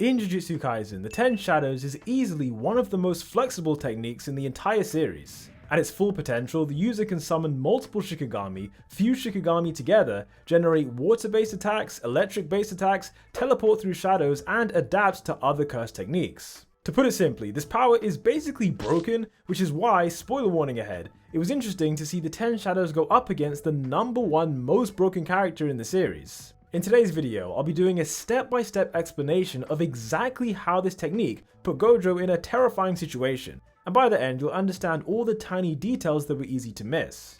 In Jujutsu Kaisen, the 10 Shadows is easily one of the most flexible techniques in the entire series. At its full potential, the user can summon multiple shikigami, fuse shikigami together, generate water-based attacks, electric-based attacks, teleport through shadows, and adapt to other curse techniques. To put it simply, this power is basically broken, which is why, spoiler warning ahead, it was interesting to see the 10 Shadows go up against the #1 most broken character in the series. In today's video, I'll be doing a step-by-step explanation of exactly how this technique put Gojo in a terrifying situation, and by the end you'll understand all the tiny details that were easy to miss.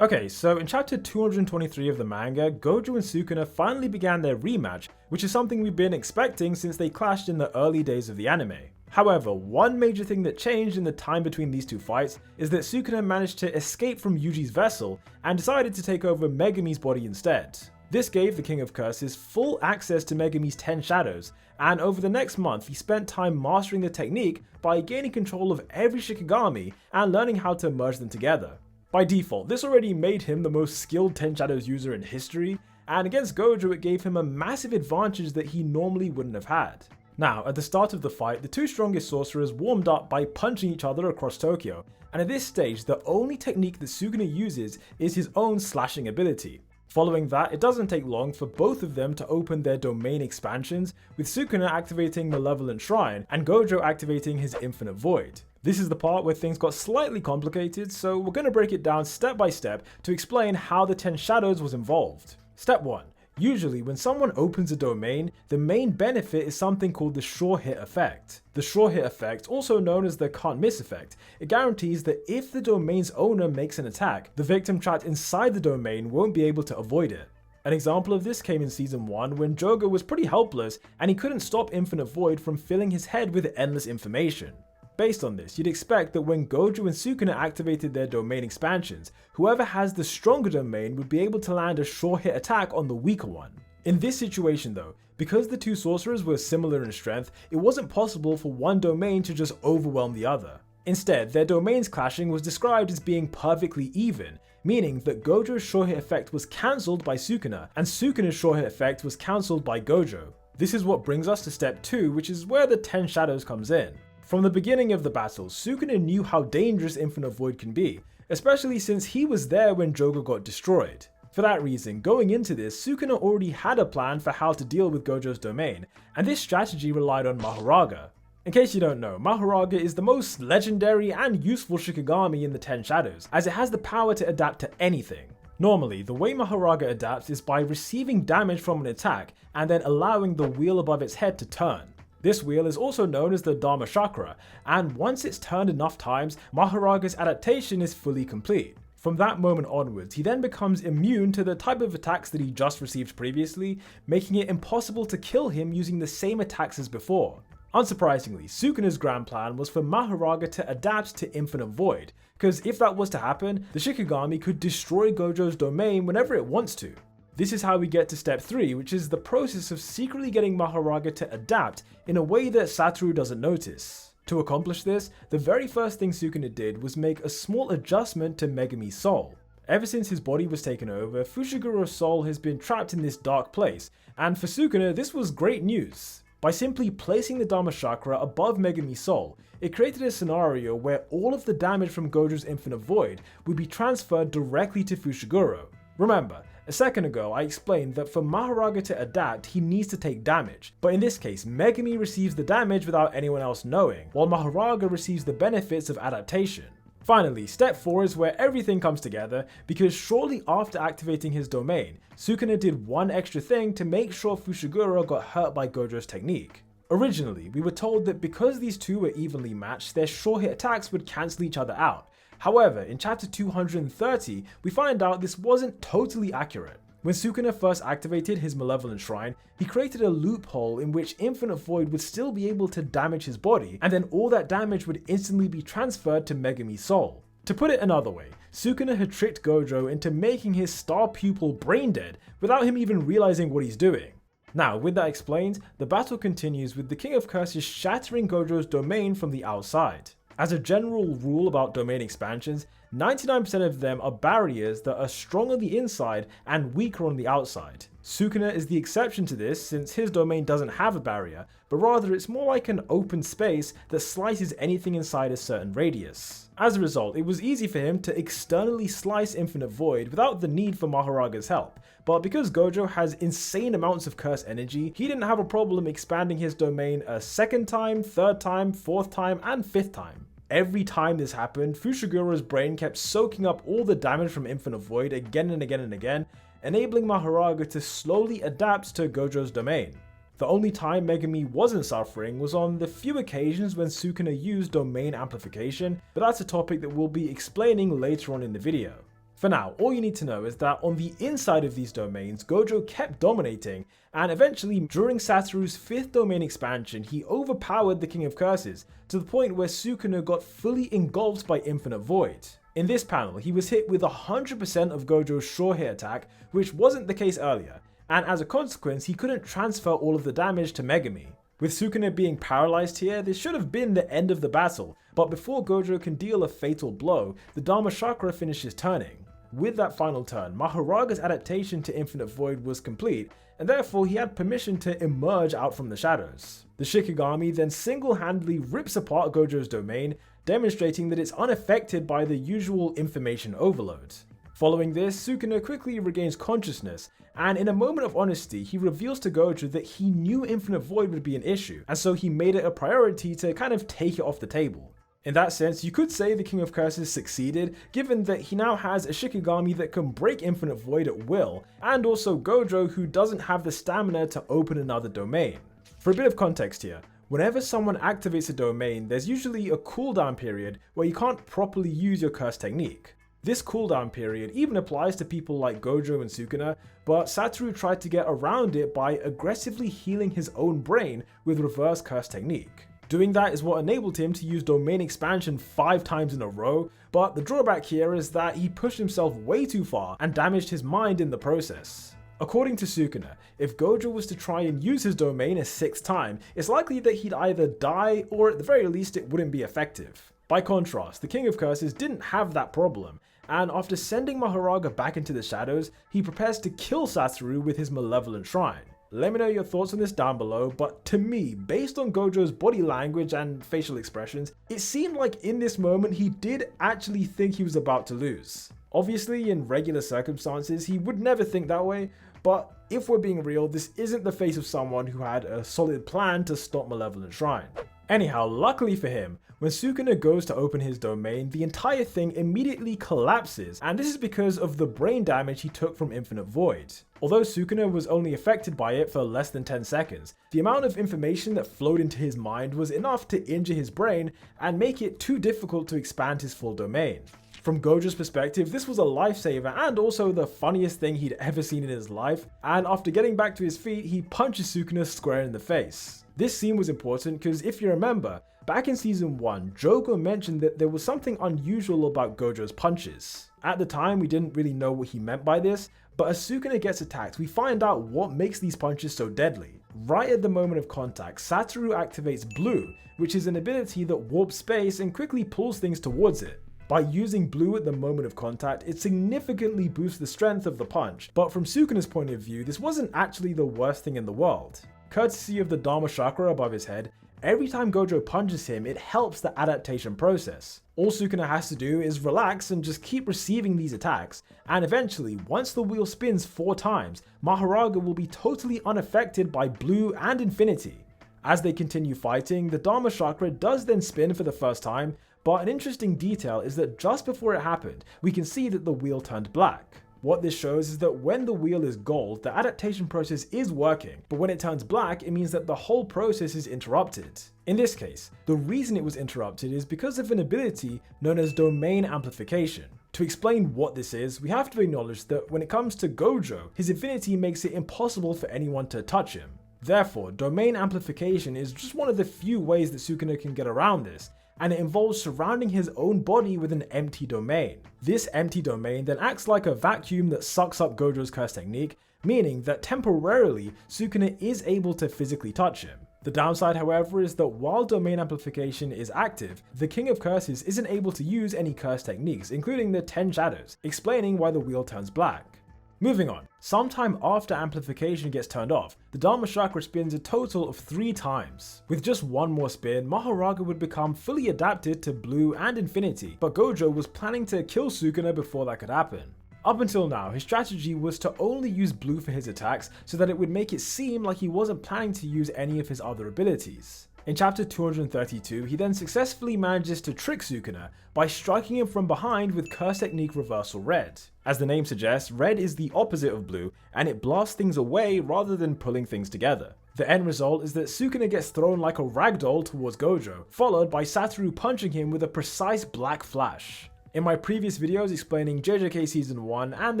Okay, so in chapter 223 of the manga, Gojo and Sukuna finally began their rematch, which is something we've been expecting since they clashed in the early days of the anime. However, one major thing that changed in the time between these two fights is that Sukuna managed to escape from Yuji's vessel and decided to take over Megumi's body instead. This gave the King of Curses full access to Megumi's 10 Shadows, and over the next month he spent time mastering the technique by gaining control of every shikigami and learning how to merge them together. By default, this already made him the most skilled 10 Shadows user in history, and against Gojo it gave him a massive advantage that he normally wouldn't have had. Now, at the start of the fight, the two strongest sorcerers warmed up by punching each other across Tokyo, and at this stage the only technique that Sukuna uses is his own slashing ability. Following that, it doesn't take long for both of them to open their domain expansions, with Sukuna activating Malevolent Shrine and Gojo activating his Infinite Void. This is the part where things got slightly complicated, so we're going to break it down step by step to explain how the 10 Shadows was involved. Step 1. Usually, when someone opens a domain, the main benefit is something called the sure hit effect. The sure hit effect, also known as the can't miss effect, it guarantees that if the domain's owner makes an attack, the victim trapped inside the domain won't be able to avoid it. An example of this came in season 1 when Jogo was pretty helpless and he couldn't stop Infinite Void from filling his head with endless information. Based on this, you'd expect that when Gojo and Sukuna activated their domain expansions, whoever has the stronger domain would be able to land a sure hit attack on the weaker one. In this situation though, because the two sorcerers were similar in strength, it wasn't possible for one domain to just overwhelm the other. Instead, their domains clashing was described as being perfectly even, meaning that Gojo's sure hit effect was cancelled by Sukuna, and Sukuna's sure hit effect was cancelled by Gojo. This is what brings us to step 2, which is where the 10 Shadows comes in. From the beginning of the battle, Sukuna knew how dangerous Infinite Void can be, especially since he was there when Jogo got destroyed. For that reason, going into this, Sukuna already had a plan for how to deal with Gojo's domain, and this strategy relied on Mahoraga. In case you don't know, Mahoraga is the most legendary and useful shikigami in the 10 Shadows, as it has the power to adapt to anything. Normally, the way Mahoraga adapts is by receiving damage from an attack and then allowing the wheel above its head to turn. This wheel is also known as the Dharma Chakra, and once it's turned enough times, Mahoraga's adaptation is fully complete. From that moment onwards, he then becomes immune to the type of attacks that he just received previously, making it impossible to kill him using the same attacks as before. Unsurprisingly, Sukuna's grand plan was for Mahoraga to adapt to Infinite Void, because if that was to happen, the Shikigami could destroy Gojo's domain whenever it wants to. This is how we get to step 3, which is the process of secretly getting Mahoraga to adapt in a way that Satoru doesn't notice. To accomplish this, the very first thing Sukuna did was make a small adjustment to Megumi's soul. Ever since his body was taken over, Fushiguro's soul has been trapped in this dark place, and for Sukuna this was great news. By simply placing the Dharma Chakra above Megumi's soul, it created a scenario where all of the damage from Gojo's Infinite Void would be transferred directly to Fushiguro. Remember, a second ago I explained that for Mahoraga to adapt he needs to take damage, but in this case Megumi receives the damage without anyone else knowing, while Mahoraga receives the benefits of adaptation. Finally, step 4 is where everything comes together, because shortly after activating his domain, Sukuna did one extra thing to make sure Fushiguro got hurt by Gojo's technique. Originally, we were told that because these two were evenly matched, their sure hit attacks would cancel each other out. However, in chapter 230, we find out this wasn't totally accurate. When Sukuna first activated his Malevolent Shrine, he created a loophole in which Infinite Void would still be able to damage his body, and then all that damage would instantly be transferred to Megumi's soul. To put it another way, Sukuna had tricked Gojo into making his star pupil brain dead without him even realizing what he's doing. Now, with that explained, the battle continues with the King of Curses shattering Gojo's domain from the outside. As a general rule about domain expansions, 99% of them are barriers that are strong on the inside and weaker on the outside. Sukuna is the exception to this since his domain doesn't have a barrier, but rather it's more like an open space that slices anything inside a certain radius. As a result, it was easy for him to externally slice Infinite Void without the need for Mahoraga's help, but because Gojo has insane amounts of curse energy, he didn't have a problem expanding his domain a second time, third time, fourth time, and fifth time. Every time this happened, Fushigura's brain kept soaking up all the damage from Infinite Void again and again and again, enabling Mahoraga to slowly adapt to Gojo's domain. The only time Megumi wasn't suffering was on the few occasions when Sukuna used domain amplification, but that's a topic that we'll be explaining later on in the video. For now, all you need to know is that on the inside of these domains, Gojo kept dominating, and eventually, during Satoru's 5th domain expansion, he overpowered the King of Curses, to the point where Sukuna got fully engulfed by Infinite Void. In this panel, he was hit with 100% of Gojo's sure hit attack, which wasn't the case earlier, and as a consequence, he couldn't transfer all of the damage to Megumi. With Sukuna being paralyzed here, this should have been the end of the battle, but before Gojo can deal a fatal blow, the Dharma Chakra finishes turning. With that final turn, Mahoraga's adaptation to Infinite Void was complete, and therefore he had permission to emerge out from the shadows. The Shikigami then single-handedly rips apart Gojo's domain, demonstrating that it's unaffected by the usual information overload. Following this, Sukuna quickly regains consciousness, and in a moment of honesty, he reveals to Gojo that he knew Infinite Void would be an issue, and so he made it a priority to kind of take it off the table. In that sense, you could say the King of Curses succeeded, given that he now has a Shikigami that can break Infinite Void at will, and also Gojo who doesn't have the stamina to open another domain. For a bit of context here, whenever someone activates a domain, there's usually a cooldown period where you can't properly use your curse technique. This cooldown period even applies to people like Gojo and Sukuna, but Satoru tried to get around it by aggressively healing his own brain with reverse curse technique. Doing that is what enabled him to use domain expansion 5 times in a row, but the drawback here is that he pushed himself way too far and damaged his mind in the process. According to Sukuna, if Gojo was to try and use his domain a 6th time, it's likely that he'd either die or at the very least it wouldn't be effective. By contrast, the King of Curses didn't have that problem, and after sending Mahoraga back into the shadows, he prepares to kill Satoru with his malevolent shrine. Let me know your thoughts on this down below, but to me, based on Gojo's body language and facial expressions, it seemed like in this moment he did actually think he was about to lose. Obviously, in regular circumstances, he would never think that way, but if we're being real, this isn't the face of someone who had a solid plan to stop Malevolent Shrine. Anyhow, luckily for him, when Sukuna goes to open his domain, the entire thing immediately collapses, and this is because of the brain damage he took from Infinite Void. Although Sukuna was only affected by it for less than 10 seconds, the amount of information that flowed into his mind was enough to injure his brain and make it too difficult to expand his full domain. From Gojo's perspective, this was a lifesaver and also the funniest thing he'd ever seen in his life, and after getting back to his feet, he punches Sukuna square in the face. This scene was important because if you remember, back in season 1, Jogo mentioned that there was something unusual about Gojo's punches. At the time, we didn't really know what he meant by this, but as Sukuna gets attacked, we find out what makes these punches so deadly. Right at the moment of contact, Satoru activates Blue, which is an ability that warps space and quickly pulls things towards it. By using Blue at the moment of contact, it significantly boosts the strength of the punch, but from Sukuna's point of view, this wasn't actually the worst thing in the world. Courtesy of the Dharma Chakra above his head, every time Gojo punches him, it helps the adaptation process. All Sukuna has to do is relax and just keep receiving these attacks, and eventually, once the wheel spins 4 times, Mahoraga will be totally unaffected by Blue and Infinity. As they continue fighting, the Dharma Chakra does then spin for the first time, but an interesting detail is that just before it happened, we can see that the wheel turned black. What this shows is that when the wheel is gold, the adaptation process is working, but when it turns black, it means that the whole process is interrupted. In this case, the reason it was interrupted is because of an ability known as domain amplification. To explain what this is, we have to acknowledge that when it comes to Gojo, his infinity makes it impossible for anyone to touch him. Therefore, domain amplification is just one of the few ways that Sukuna can get around this, and it involves surrounding his own body with an empty domain. This empty domain then acts like a vacuum that sucks up Gojo's curse technique, meaning that temporarily Sukuna is able to physically touch him. The downside, however, is that while domain amplification is active, the King of Curses isn't able to use any curse techniques, including the 10 shadows, explaining why the wheel turns black. Moving on, sometime after amplification gets turned off, the Dharma Chakra spins a total of 3 times. With just one more spin, Mahoraga would become fully adapted to blue and infinity, but Gojo was planning to kill Sukuna before that could happen. Up until now, his strategy was to only use blue for his attacks so that it would make it seem like he wasn't planning to use any of his other abilities. In chapter 232, he then successfully manages to trick Sukuna by striking him from behind with curse technique reversal red. As the name suggests, red is the opposite of blue and it blasts things away rather than pulling things together. The end result is that Sukuna gets thrown like a ragdoll towards Gojo, followed by Satoru punching him with a precise black flash. In my previous videos explaining JJK Season 1 and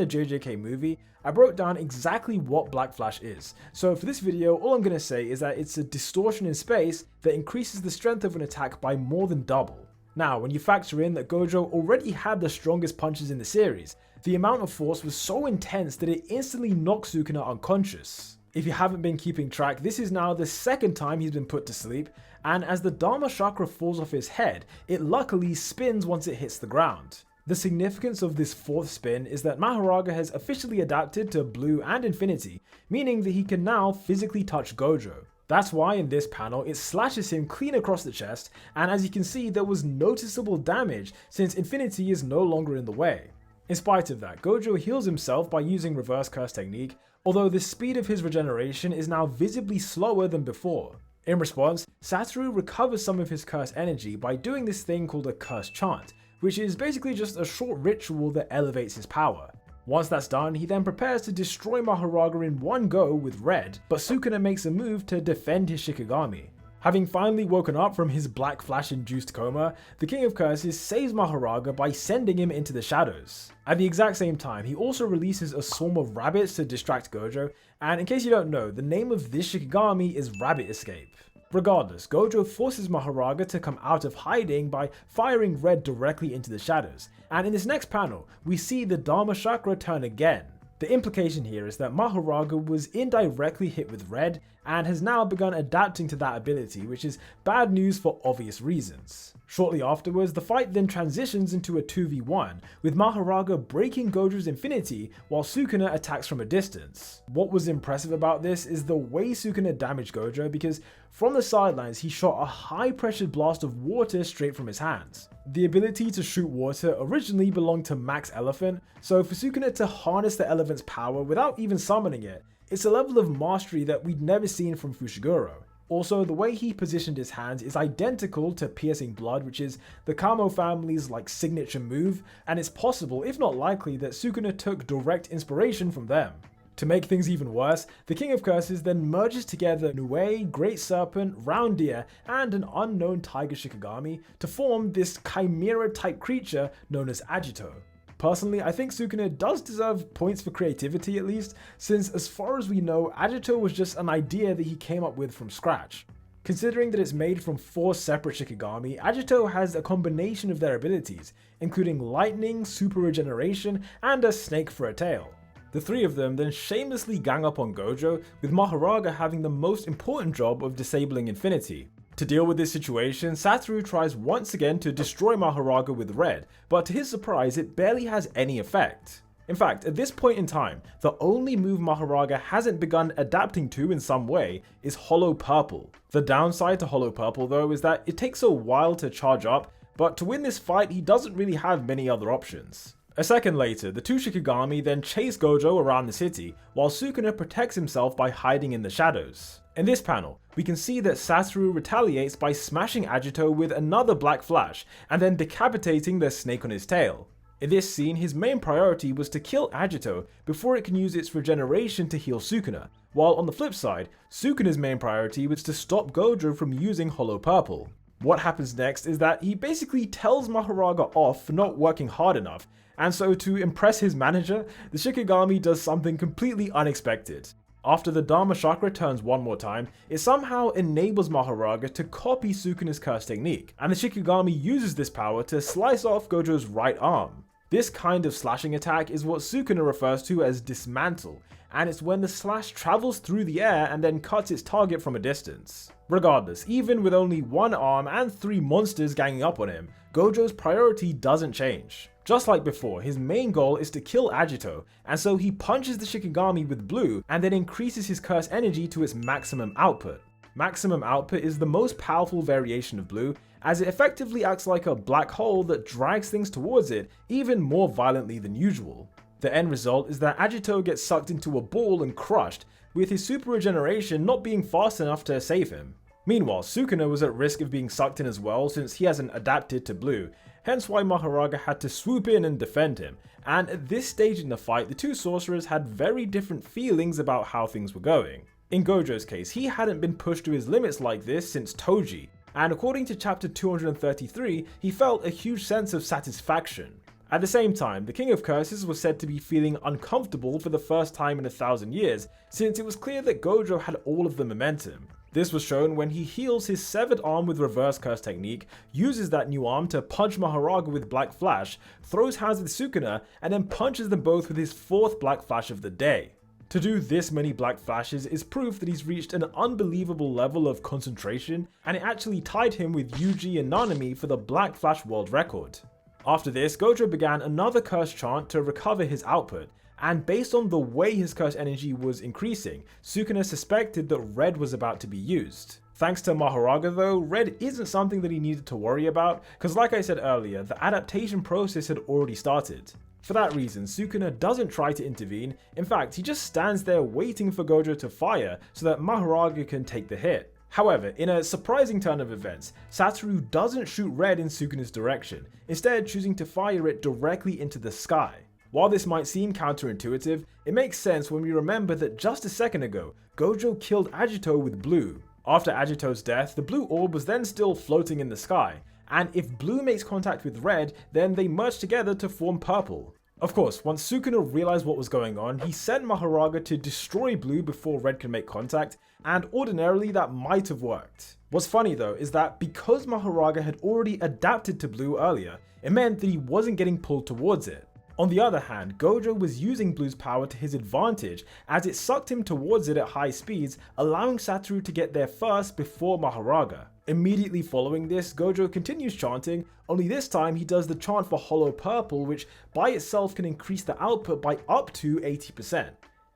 the JJK movie, I broke down exactly what Black Flash is, so for this video all I'm going to say is that it's a distortion in space that increases the strength of an attack by more than double. Now, when you factor in that Gojo already had the strongest punches in the series, the amount of force was so intense that it instantly knocked Sukuna unconscious. If you haven't been keeping track, this is now the 2nd time he's been put to sleep, and as the Dharma Chakra falls off his head, it luckily spins once it hits the ground. The significance of this 4th spin is that Mahoraga has officially adapted to blue and infinity, meaning that he can now physically touch Gojo. That's why in this panel it slashes him clean across the chest, and as you can see there was noticeable damage since infinity is no longer in the way. In spite of that, Gojo heals himself by using reverse curse technique, although the speed of his regeneration is now visibly slower than before. In response, Satoru recovers some of his curse energy by doing this thing called a curse chant, which is basically just a short ritual that elevates his power. Once that's done, he then prepares to destroy Mahoraga in one go with red, but Sukuna makes a move to defend his shikigami. Having finally woken up from his black flash-induced coma, the King of Curses saves Mahoraga by sending him into the shadows. At the exact same time, he also releases a swarm of rabbits to distract Gojo, and in case you don't know, the name of this shikigami is Rabbit Escape. Regardless, Gojo forces Mahoraga to come out of hiding by firing red directly into the shadows, and in this next panel, we see the Dharma Chakra turn again. The implication here is that Mahoraga was indirectly hit with red and has now begun adapting to that ability, which is bad news for obvious reasons. Shortly afterwards, the fight then transitions into a 2v1, with Mahoraga breaking Gojo's infinity while Sukuna attacks from a distance. What was impressive about this is the way Sukuna damaged Gojo, because from the sidelines he shot a high pressured blast of water straight from his hands. The ability to shoot water originally belonged to Max Elephant, so for Sukuna to harness the elephant's power without even summoning it, it's a level of mastery that we'd never seen from Fushiguro. Also, the way he positioned his hands is identical to Piercing Blood, which is the Kamo family's signature move, and it's possible, if not likely, that Sukuna took direct inspiration from them. To make things even worse, the King of Curses then merges together Nue, Great Serpent, Round Deer, and an unknown Tiger Shikigami to form this chimera-type creature known as Agito. Personally, I think Sukuna does deserve points for creativity at least, since as far as we know, Agito was just an idea that he came up with from scratch. Considering that it's made from 4 separate Shikigami, Agito has a combination of their abilities, including lightning, super regeneration, and a snake for a tail. The 3 of them then shamelessly gang up on Gojo, with Mahoraga having the most important job of disabling infinity. To deal with this situation, Satoru tries once again to destroy Mahoraga with red, but to his surprise it barely has any effect. In fact, at this point in time, the only move Mahoraga hasn't begun adapting to in some way is Hollow Purple. The downside to Hollow Purple though is that it takes a while to charge up, but to win this fight he doesn't really have many other options. A second later, the 2 Shikigami then chase Gojo around the city, while Sukuna protects himself by hiding in the shadows. In this panel, we can see that Satoru retaliates by smashing Agito with another black flash, and then decapitating the snake on his tail. In this scene, his main priority was to kill Agito before it can use its regeneration to heal Sukuna, while on the flip side, Sukuna's main priority was to stop Gojo from using Hollow Purple. What happens next is that he basically tells Mahoraga off for not working hard enough, and so to impress his manager, the Shikigami does something completely unexpected. After the Dharma Chakra turns one more time, it somehow enables Mahoraga to copy Sukuna's curse technique, and the Shikigami uses this power to slice off Gojo's right arm. This kind of slashing attack is what Sukuna refers to as dismantle, and it's when the slash travels through the air and then cuts its target from a distance. Regardless, even with only one arm and 3 monsters ganging up on him, Gojo's priority doesn't change. Just like before, his main goal is to kill Agito, and so he punches the shikigami with blue and then increases his curse energy to its maximum output. Maximum output is the most powerful variation of blue, as it effectively acts like a black hole that drags things towards it even more violently than usual. The end result is that Agito gets sucked into a ball and crushed, with his super regeneration not being fast enough to save him. Meanwhile, Sukuna was at risk of being sucked in as well since he hasn't adapted to blue, hence why Mahoraga had to swoop in and defend him, and at this stage in the fight the two sorcerers had very different feelings about how things were going. In Gojo's case, he hadn't been pushed to his limits like this since Toji, and according to chapter 233, he felt a huge sense of satisfaction. At the same time, the King of Curses was said to be feeling uncomfortable for the first time in 1,000 years, since it was clear that Gojo had all of the momentum. This was shown when he heals his severed arm with reverse curse technique, uses that new arm to punch Mahoraga with Black Flash, throws hands with Sukuna, and then punches them both with his 4th Black Flash of the day. To do this many Black Flashes is proof that he's reached an unbelievable level of concentration, and it actually tied him with Yuji and Nanami for the Black Flash world record. After this, Gojo began another curse chant to recover his output, and based on the way his curse energy was increasing, Sukuna suspected that red was about to be used. Thanks to Mahoraga though, red isn't something that he needed to worry about, because like I said earlier, the adaptation process had already started. For that reason, Sukuna doesn't try to intervene, in fact he just stands there waiting for Gojo to fire so that Mahoraga can take the hit. However, in a surprising turn of events, Satoru doesn't shoot red in Sukuna's direction, instead choosing to fire it directly into the sky. While this might seem counterintuitive, it makes sense when we remember that just a second ago, Gojo killed Agito with blue. After Agito's death, the blue orb was then still floating in the sky, and if blue makes contact with red, then they merge together to form purple. Of course, once Sukuna realized what was going on, he sent Mahoraga to destroy blue before red can make contact, and ordinarily that might have worked. What's funny though is that because Mahoraga had already adapted to blue earlier, it meant that he wasn't getting pulled towards it. On the other hand, Gojo was using blue's power to his advantage as it sucked him towards it at high speeds, allowing Satoru to get there first before Mahoraga. Immediately following this, Gojo continues chanting, only this time he does the chant for Hollow Purple, which by itself can increase the output by up to 80%.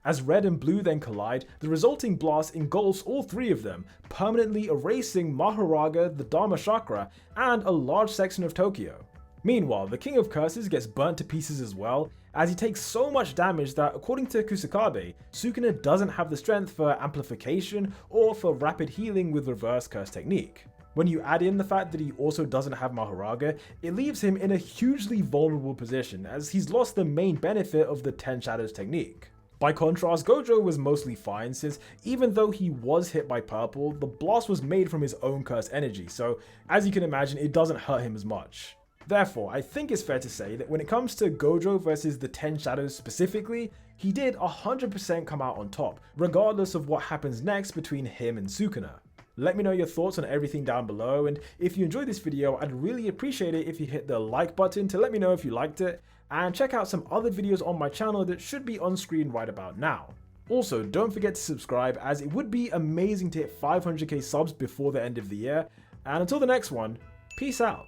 As red and blue then collide, the resulting blast engulfs all three of them, permanently erasing Mahoraga, the Dharma Chakra, and a large section of Tokyo. Meanwhile, the King of Curses gets burnt to pieces as well, as he takes so much damage that according to Kusakabe, Sukuna doesn't have the strength for amplification or for rapid healing with reverse curse technique. When you add in the fact that he also doesn't have Mahoraga, it leaves him in a hugely vulnerable position as he's lost the main benefit of the 10 Shadows technique. By contrast, Gojo was mostly fine since even though he was hit by purple, the blast was made from his own curse energy, so as you can imagine it doesn't hurt him as much. Therefore, I think it's fair to say that when it comes to Gojo versus the 10 Shadows specifically, he did 100% come out on top, regardless of what happens next between him and Sukuna. Let me know your thoughts on everything down below, and if you enjoyed this video, I'd really appreciate it if you hit the like button to let me know if you liked it, and check out some other videos on my channel that should be on screen right about now. Also, don't forget to subscribe as it would be amazing to hit 500k subs before the end of the year, and until the next one, peace out.